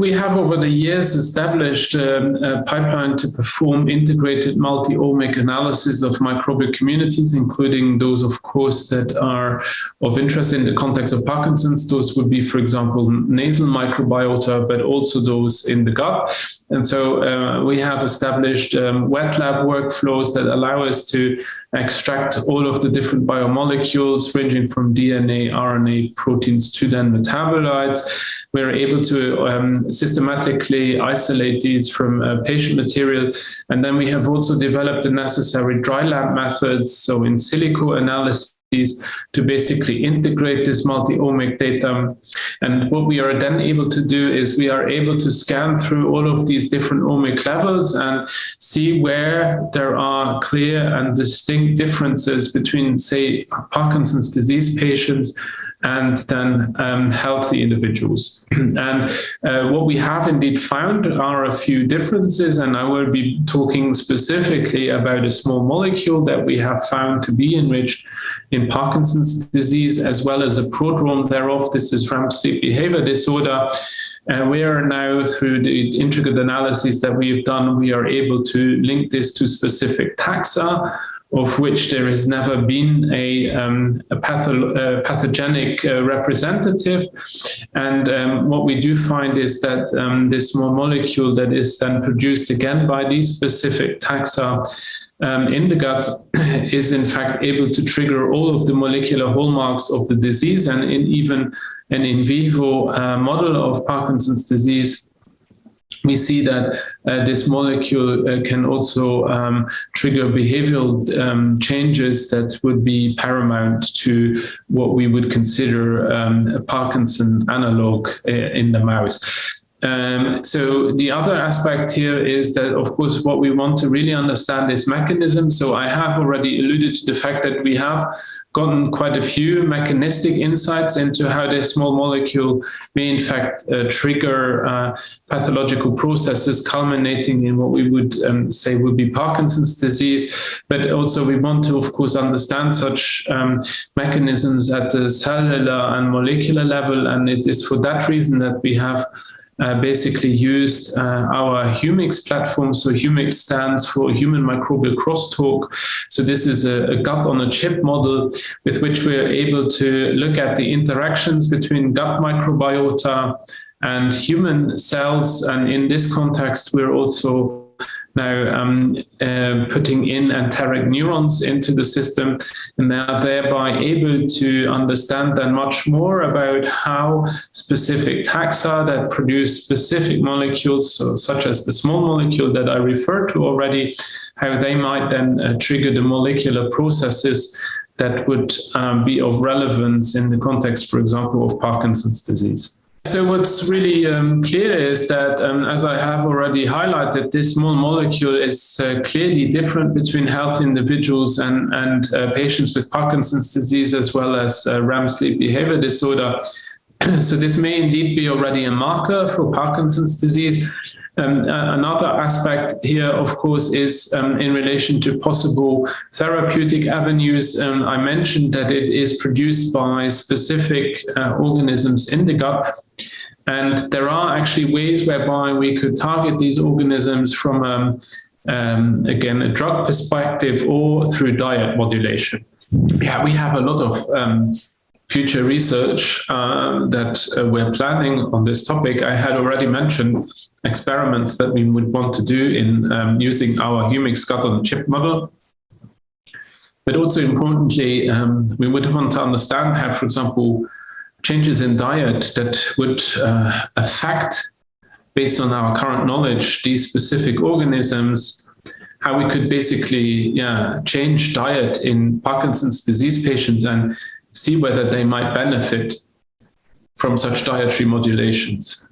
we have over the years established a pipeline to perform integrated multi-omic analysis of microbial communities, including those, of course, that are of interest in the context of Parkinson's. Those would be, for example, nasal microbiota, but also those in the gut. And so we have established wet lab workflows that allow us to extract all of the different biomolecules ranging from DNA, RNA, proteins to then metabolites. We're able to systematically isolate these from patient material. And then we have also developed the necessary dry lab methods, so in silico analysis, to basically integrate this multi-omic data. And what we are then able to do is we are able to scan through all of these different omic levels and see where there are clear and distinct differences between, say, Parkinson's disease patients and then healthy individuals. And what we have indeed found are a few differences, and I will be talking specifically about a small molecule that we have found to be enriched in Parkinson's disease, as well as a prodrome thereof. This is REM sleep behavior disorder. We are now, through the intricate analysis that we've done, we are able to link this to specific taxa, of which there has never been a pathogenic representative. And what we do find is that this small molecule that is then produced again by these specific taxa in the gut is in fact able to trigger all of the molecular hallmarks of the disease. And in even an in vivo model of Parkinson's disease, we see that this molecule can also trigger behavioral changes that would be paramount to what we would consider a Parkinson analog in the mouse. So the other aspect here is that, of course, what we want to really understand is mechanism. So I have already alluded to the fact that we have gotten quite a few mechanistic insights into how this small molecule may in fact trigger pathological processes culminating in what we would say would be Parkinson's disease. But also we want to, of course, understand such mechanisms at the cellular and molecular level. And it is for that reason that we have basically used our Humix platform. So Humix stands for Human Microbial Crosstalk. So this is a gut on a chip model with which we are able to look at the interactions between gut microbiota and human cells. And in this context, we're also now putting in enteric neurons into the system, and they are thereby able to understand then much more about how specific taxa that produce specific molecules, so such as the small molecule that I referred to already, how they might then trigger the molecular processes that would be of relevance in the context, for example, of Parkinson's disease. So what's really clear is that, as I have already highlighted, this small molecule is clearly different between healthy individuals and patients with Parkinson's disease, as well as REM sleep behavior disorder. So this may indeed be already a marker for Parkinson's disease. Another aspect here, of course, is in relation to possible therapeutic avenues. I mentioned that it is produced by specific organisms in the gut. And there are actually ways whereby we could target these organisms from, again, a drug perspective or through diet modulation. Yeah, we have a lot of future research that we're planning on this topic. I had already mentioned experiments that we would want to do in using our Humix gut on a chip model. But also importantly, we would want to understand how, for example, changes in diet that would affect, based on our current knowledge, these specific organisms, how we could basically change diet in Parkinson's disease patients and see whether they might benefit from such dietary modulations.